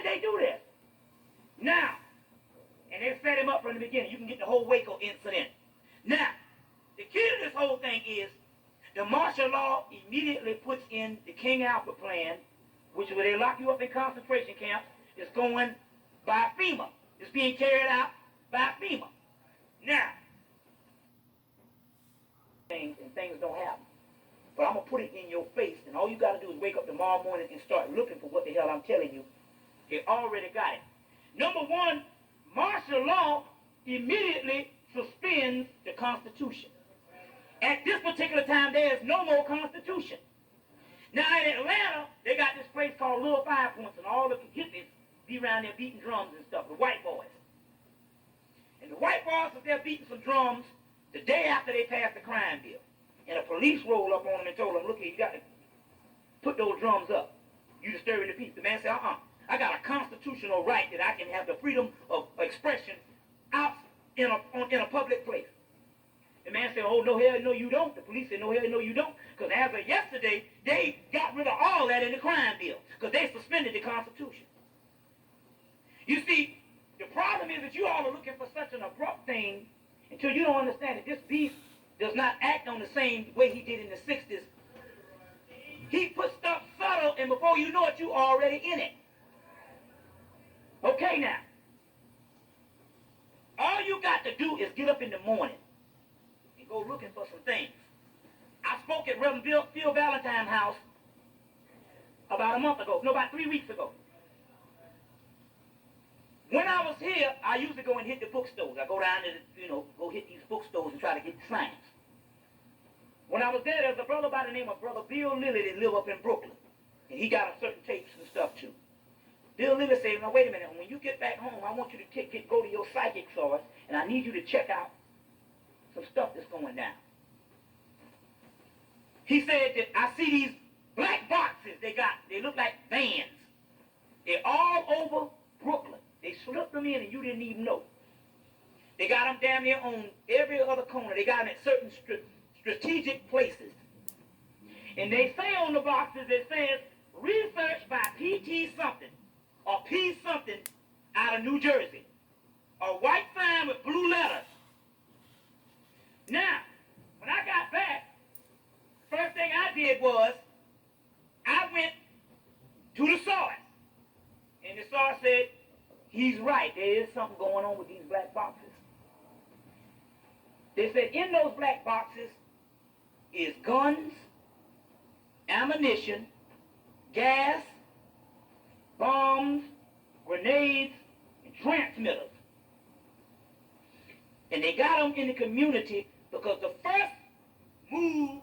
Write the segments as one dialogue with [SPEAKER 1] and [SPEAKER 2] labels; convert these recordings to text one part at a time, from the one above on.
[SPEAKER 1] did they do this? Now, and they set him up from the beginning. You can get the whole Waco incident. Now, the key to this whole thing is the martial law immediately puts in the King Alfred plan, which where they lock you up in concentration camps. It's going by FEMA. It's being carried out by FEMA. Now, things don't happen. But I'm going to put it in your face, and all you got to do is wake up tomorrow morning and start looking for what the hell I'm telling you. They already got it. Number one, martial law immediately suspends the Constitution. At this particular time, there is no more Constitution. Now, in Atlanta, they got this place called Little Five Points, and all the hippies be around there beating drums and stuff, the white boys. And the white boys was there beating some drums the day after they passed the crime bill. And the police rolled up on them and told them, look here, you got to put those drums up. You disturbing the peace. The man said, I got a constitutional right that I can have the freedom of expression out in a public place. The man said, oh, no, hell, no, you don't. The police said, no, hell, no, you don't. Because as of yesterday, they got rid of all that in the crime bill because they suspended the Constitution. You see, the problem is that you all are looking for such an abrupt thing until you don't understand that this beast does not act on the same way he did in the 60s. He put stuff subtle, and before you know it, you already in it. Okay, now. All you got to do is get up in the morning and go looking for some things. I spoke at Reverend Phil Valentine's house about 3 weeks ago. When I was here, I usually go and hit the bookstores. I go down to, go hit these bookstores and try to get the science. When I was there was a brother by the name of Brother Bill Lilly that live up in Brooklyn. And he got a certain tapes and stuff too. Bill Lilly said, now wait a minute, when you get back home, I want you to go to your psychic source, and I need you to check out some stuff that's going down. He said that I see these black boxes they look like vans. They're all over Brooklyn. They slipped them in and you didn't even know. They got them damn near on every other corner. They got them at certain strategic places. And they say on the boxes, it says, research by P.T. something, or P. something out of New Jersey. A white sign with blue letters. Now, when I got back, first thing I did was, I went to the source. And the source said, he's right. There is something going on with these black boxes. They said in those black boxes is guns, ammunition, gas, bombs, grenades, and transmitters. And they got them in the community because the first move,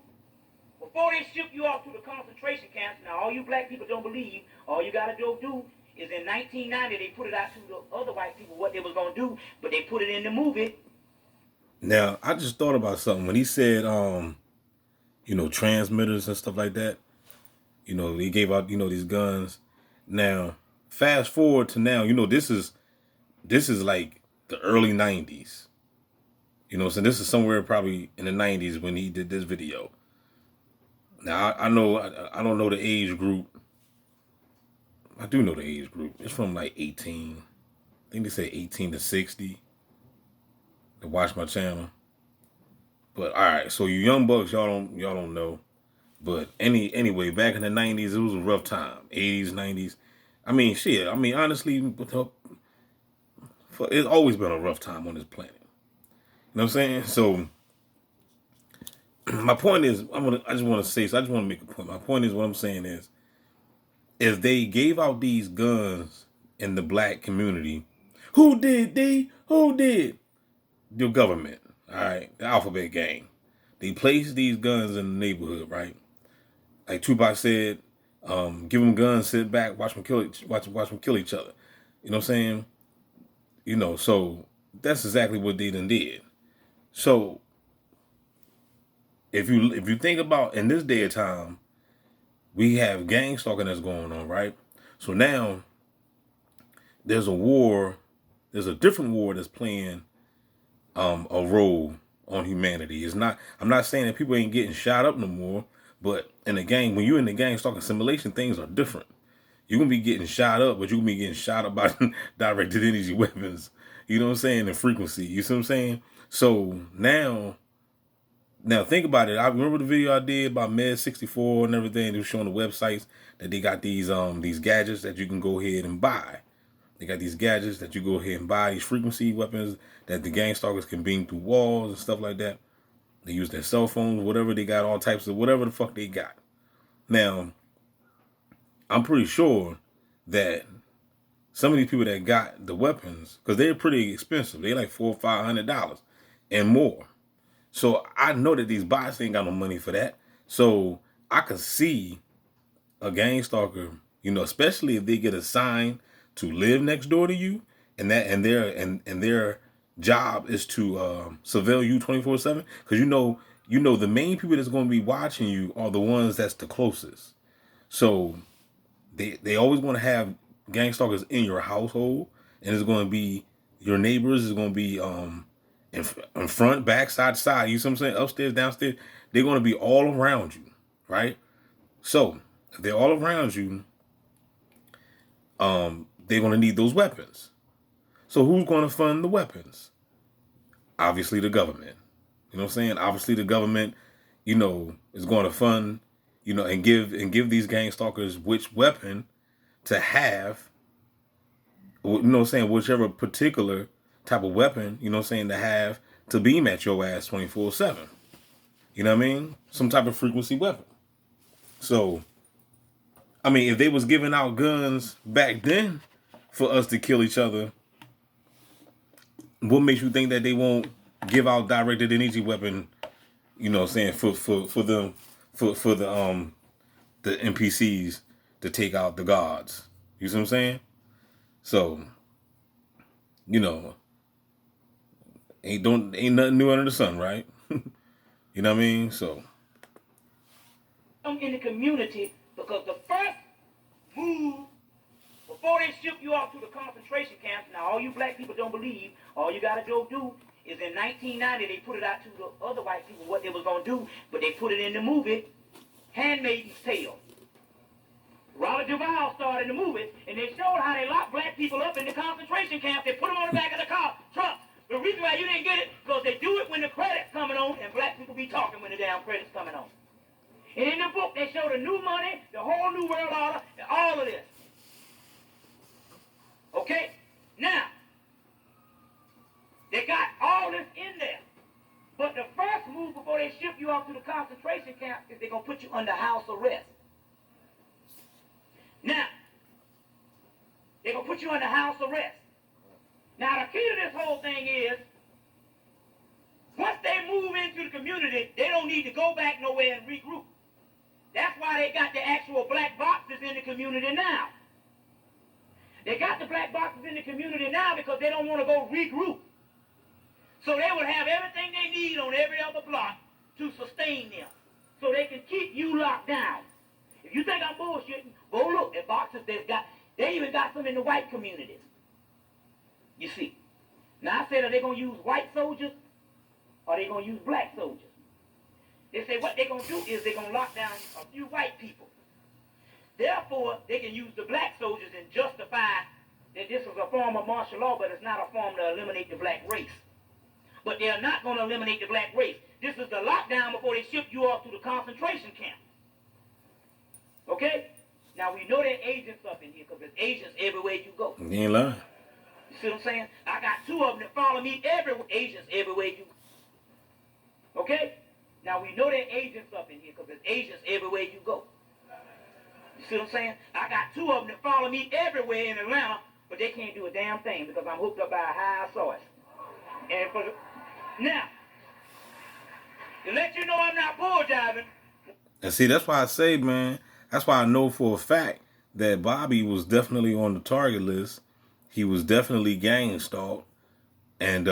[SPEAKER 1] before they ship you off to the concentration camps, now all you black people don't believe, all you got to do is in 1990, they put it out to the other white people what they was going to do, but they put it in the movie.
[SPEAKER 2] Now, I just thought about something. When he said, transmitters and stuff like that, they gave out, these guns. Now, fast forward to now, this is like the early 90s. So this is somewhere probably in the 90s when he did this video. Now, I don't know the age group. I do know the age group. It's from like 18. I think they say 18 to 60 to watch my channel. But all right, so you young bucks, y'all don't know. But anyway, back in the 90s, it was a rough time. 80s, 90s. I mean, shit. I mean, honestly, it's always been a rough time on this planet. You know what I'm saying? So my point is, I just want to make a point. My point is, what I'm saying is they gave out these guns in the black community. Who did? The government. All right, the Alphabet Gang. They placed these guns in the neighborhood, right? Like Tupac said, give them guns, sit back, watch them kill each other. You know what I'm saying? So that's exactly what they done did. So if you think about in this day of time, we have gang stalking that's going on, right? So now there's a different war that's playing a role on humanity. I'm not saying that people ain't getting shot up no more, but in the gang, when you're in the gang stalking simulation, things are different. You're gonna be getting shot up, but you're gonna be getting shot up by directed energy weapons. You know what I'm saying? And frequency. You see what I'm saying? So now think about it. I remember the video I did about Med 64 and everything. They were showing the websites that they got these gadgets that you can go ahead and buy. They got these gadgets that you go ahead and buy, these frequency weapons that the gang stalkers can beam through walls and stuff like that. They use their cell phones, whatever they got, all types of whatever the fuck they got. Now, I'm pretty sure that some of these people that got the weapons, because they're pretty expensive, they like $400 or $500 and more. So I know that these bots ain't got no money for that. So I could see a gang stalker, you know, especially if they get assigned to live next door to you, and their job is to surveil you 24/7. Because you know the main people that's going to be watching you are the ones that's the closest. So they always want to have gang stalkers in your household, and it's going to be your neighbors. Is going to be in front, back, side to side. You see what I'm saying? Upstairs, downstairs. They're going to be all around you, right? So if they're all around you, they're going to need those weapons. So who's going to fund the weapons? Obviously the government. You know what I'm saying? Obviously the government, you know, is going to fund, you know, and give these gang stalkers which weapon to have, you know what I'm saying, whichever particular type of weapon, you know what I'm saying, to have to beam at your ass 24/7. You know what I mean? Some type of frequency weapon. So, I mean, if they was giving out guns back then for us to kill each other, what makes you think that they won't give out directed energy weapon, you know what I'm saying, for the NPCs to take out the gods? You see what I'm saying? So, you know, ain't nothing new under the sun, right? You know what I mean? So
[SPEAKER 1] in the community, because the first move before they ship you off to the concentration camps, now all you black people don't believe, all you gotta go do is in 1990 they put it out to the other white people what they was gonna do, but they put it in the movie Handmaid's Tale. Robert Duvall starred in the movie, and they showed how they locked black people up in the concentration camps. They put them on the back of the car truck. The reason why you didn't get it, because they do it when the credits coming on, and black people be talking when the damn credits coming on. And in the book, they show the new money, the whole new world order, and all of this. Okay? Now, they got all this in there. But the first move before they ship you off to the concentration camp is they're going to put you under house arrest. Now, they're going to put you under house arrest. Now, the key to this whole thing is, once they move into the community, they don't need to go back nowhere and regroup. That's why they got the actual black boxes in the community now. They got the black boxes in the community now because they don't want to go regroup. So they would have everything they need on every other block to sustain them. So they can keep you locked down. If you think I'm bullshitting, go look at boxes they even got some in the white communities. You see. Now I said, are they going to use white soldiers or are they going to use black soldiers? They say what they're going to do is they're going to lock down a few white people. Therefore, they can use the black soldiers and justify that this is a form of martial law, but it's not a form to eliminate the black race. But they're not going to eliminate the black race. This is the lockdown before they ship you off to the concentration camp. Okay? Now, we know there are agents up in here because there's agents everywhere you go.
[SPEAKER 2] you ain't lying.
[SPEAKER 1] You see what I'm saying? I got two of them that follow me, agents everywhere you go. Okay? Now, we know there are agents up in here because there's agents everywhere you go. You see what I'm saying? I got two of them that follow me everywhere in Atlanta, but they can't do a damn thing because I'm hooked up by a high source. And now, to let you know I'm not bull jiving.
[SPEAKER 2] And see, that's why I say, man, that's why I know for a fact that Bobby was definitely on the target list. He was definitely gang stalked. And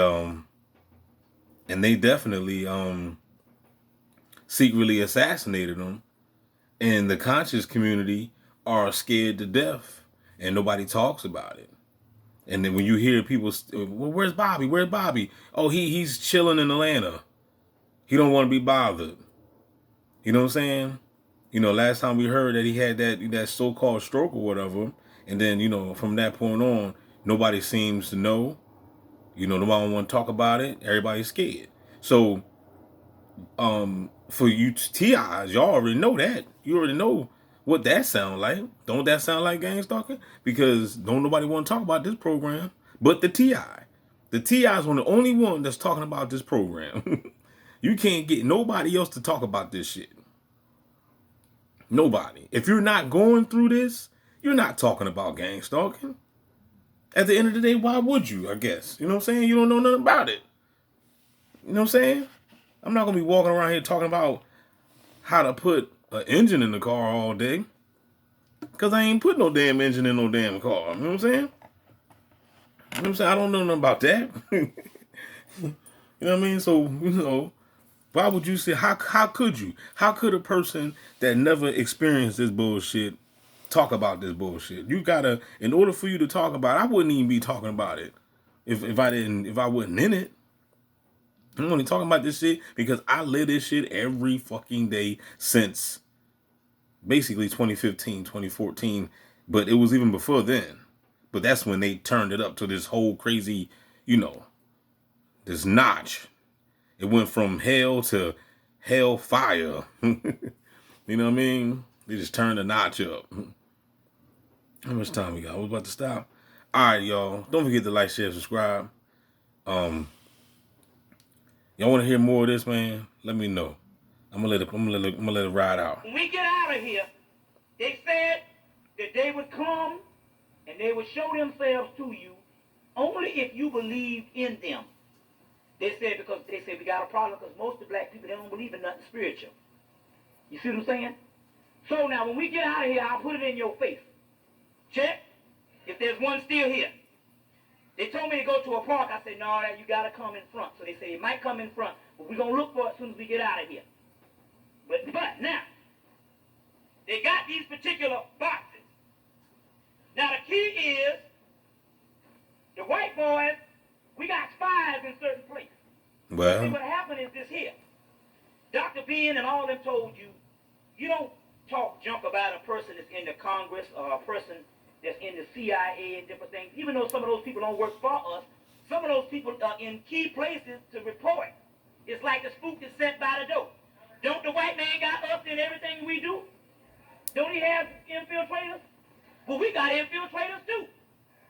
[SPEAKER 2] they definitely secretly assassinated him. And the conscious community are scared to death. And nobody talks about it. And then when you hear people, well, where's Bobby? Where's Bobby? Oh, he's chilling in Atlanta. He don't want to be bothered. You know what I'm saying? You know, last time we heard that he had that so-called stroke or whatever, and then, you know, from that point on, nobody seems to know. You know, nobody want to talk about it. Everybody's scared. So, for you TIs, y'all already know that. You already know what that sound like. Don't that sound like gang stalking? Because don't nobody want to talk about this program but the TI. The TI is the only one that's talking about this program. You can't get nobody else to talk about this shit. Nobody. If you're not going through this, you're not talking about gang stalking. At the end of the day, why would you, I guess? You know what I'm saying? You don't know nothing about it. You know what I'm saying? I'm not going to be walking around here talking about how to put an engine in the car all day. Because I ain't put no damn engine in no damn car. You know what I'm saying? You know what I'm saying? I don't know nothing about that. You know what I mean? So, you know, why would you say, how could you? How could a person that never experienced this bullshit talk about this bullshit? You gotta, in order for you to talk about it, I wouldn't even be talking about it if I wasn't in it. I'm only talking about this shit because I live this shit every fucking day since basically 2015, 2014. But it was even before then. But that's when they turned it up to this whole crazy, you know, this notch. It went from hell to hellfire. You know what I mean? They just turned the notch up. How much time we got? We're about to stop. All right, y'all. Don't forget to like, share, subscribe. Y'all want to hear more of this, man? Let me know. I'm gonna let it ride out.
[SPEAKER 1] When we get out of here, they said that they would come and they would show themselves to you only if you believe in them. They said because they said we got a problem because most of the black people, they don't believe in nothing spiritual. You see what I'm saying? So now when we get out of here, I'll put it in your face. Check if there's one still here. They told me to go to a park. I said, no, you got to come in front. So they say it might come in front, but we're going to look for it as soon as we get out of here. But now, they got these particular boxes. Now the key is, the white boys, we got spies in certain places.
[SPEAKER 2] Well,
[SPEAKER 1] see, what happened is this here. Dr. Ben and all of them told you, you don't talk junk about a person that's in the Congress or a person that's in the CIA and different things. Even though some of those people don't work for us, some of those people are in key places to report. It's like the spook is sent by the door. Don't the white man got us in everything we do? Don't he have infiltrators? Well, we got infiltrators too.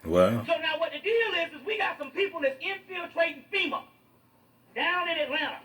[SPEAKER 2] well.
[SPEAKER 1] So now what the deal is we got some people that's infiltrating FEMA down in Atlanta.